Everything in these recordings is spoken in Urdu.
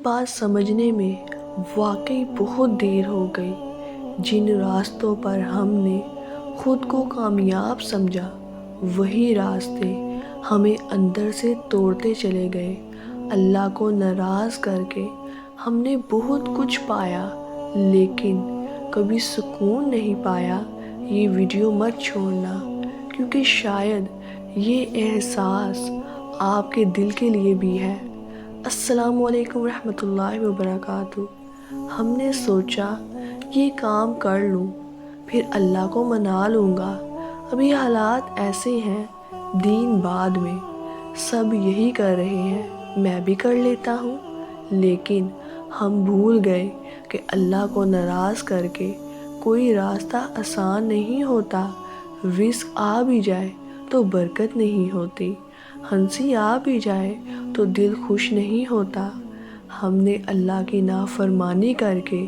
بات سمجھنے میں واقعی بہت دیر ہو گئی۔ جن راستوں پر ہم نے خود کو کامیاب سمجھا، وہی راستے ہمیں اندر سے توڑتے چلے گئے۔ اللہ کو ناراض کر کے ہم نے بہت کچھ پایا، لیکن کبھی سکون نہیں پایا۔ یہ ویڈیو مت چھوڑنا، کیونکہ شاید یہ احساس آپ کے دل کے لیے بھی ہے۔ السلام علیکم ورحمۃ اللہ وبرکاتہ۔ ہم نے سوچا یہ کام کر لوں، پھر اللہ کو منا لوں گا۔ ابھی حالات ایسے ہیں، دین بعد میں۔ سب یہی کر رہے ہیں، میں بھی کر لیتا ہوں۔ لیکن ہم بھول گئے کہ اللہ کو ناراض کر کے کوئی راستہ آسان نہیں ہوتا۔ رزق آ بھی جائے تو برکت نہیں ہوتی، ہنسی آ بھی جائے تو دل خوش نہیں ہوتا۔ ہم نے اللہ کی نافرمانی کر کے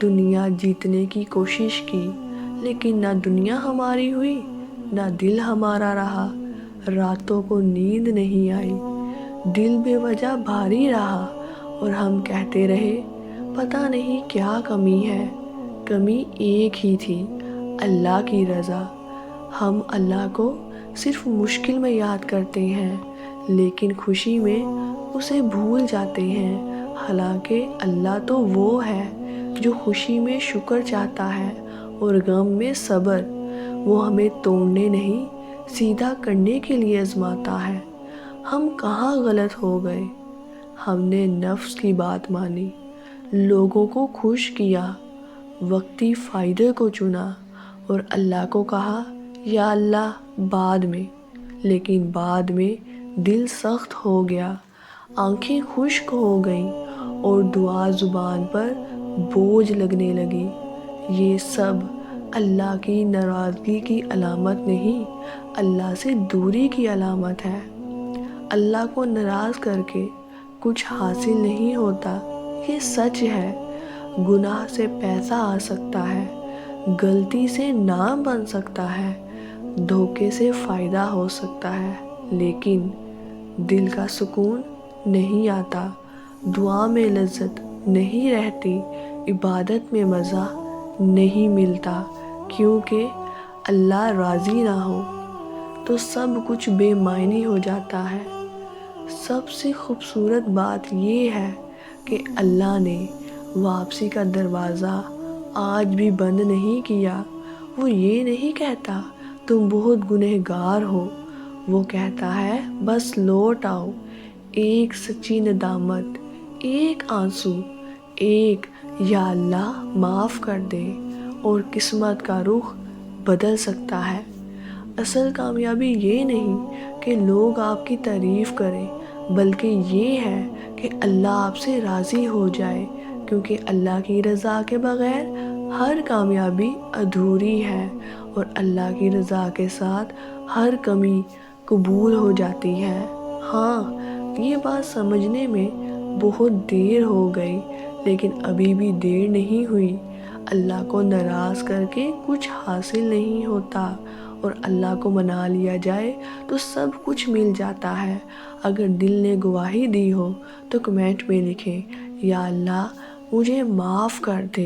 دنیا جیتنے کی کوشش کی، لیکن نہ دنیا ہماری ہوئی، نہ دل ہمارا رہا۔ راتوں کو نیند نہیں آئی، دل بے وجہ بھاری رہا، اور ہم کہتے رہے پتہ نہیں کیا کمی ہے۔ کمی ایک ہی تھی، اللہ کی رضا۔ ہم اللہ کو صرف مشکل میں یاد کرتے ہیں، لیکن خوشی میں اسے بھول جاتے ہیں۔ حالانکہ اللہ تو وہ ہے جو خوشی میں شکر چاہتا ہے اور غم میں صبر۔ وہ ہمیں توڑنے نہیں، سیدھا کرنے کے لیے آزماتا ہے۔ ہم کہاں غلط ہو گئے؟ ہم نے نفس کی بات مانی، لوگوں کو خوش کیا، وقتی فائدے کو چنا، اور اللہ کو کہا یا اللہ بعد میں۔ لیکن بعد میں دل سخت ہو گیا، آنکھیں خشک ہو گئیں، اور دعا زبان پر بوجھ لگنے لگی۔ یہ سب اللہ کی ناراضگی کی علامت نہیں، اللہ سے دوری کی علامت ہے۔ اللہ کو ناراض کر کے کچھ حاصل نہیں ہوتا، یہ سچ ہے۔ گناہ سے پیسہ آ سکتا ہے، غلطی سے نام بن سکتا ہے، دھوکے سے فائدہ ہو سکتا ہے، لیکن دل کا سکون نہیں آتا۔ دعا میں لذت نہیں رہتی، عبادت میں مزہ نہیں ملتا، کیونکہ اللہ راضی نہ ہو تو سب کچھ بے معنی ہو جاتا ہے۔ سب سے خوبصورت بات یہ ہے کہ اللہ نے واپسی کا دروازہ آج بھی بند نہیں کیا۔ وہ یہ نہیں کہتا تم بہت گنہگار ہو، وہ کہتا ہے بس لوٹ آؤ۔ ایک سچی ندامت، ایک آنسو، ایک یا اللہ معاف کر دے، اور قسمت کا رخ بدل سکتا ہے۔ اصل کامیابی یہ نہیں کہ لوگ آپ کی تعریف کریں، بلکہ یہ ہے کہ اللہ آپ سے راضی ہو جائے، کیونکہ اللہ کی رضا کے بغیر ہر کامیابی ادھوری ہے، اور اللہ کی رضا کے ساتھ ہر کمی قبول ہو جاتی ہے۔ ہاں، یہ بات سمجھنے میں بہت دیر ہو گئی، لیکن ابھی بھی دیر نہیں ہوئی۔ اللہ کو ناراض کر کے کچھ حاصل نہیں ہوتا، اور اللہ کو منا لیا جائے تو سب کچھ مل جاتا ہے۔ اگر دل نے گواہی دی ہو تو کمنٹ میں لکھیں یا اللہ مجھے معاف کر دے۔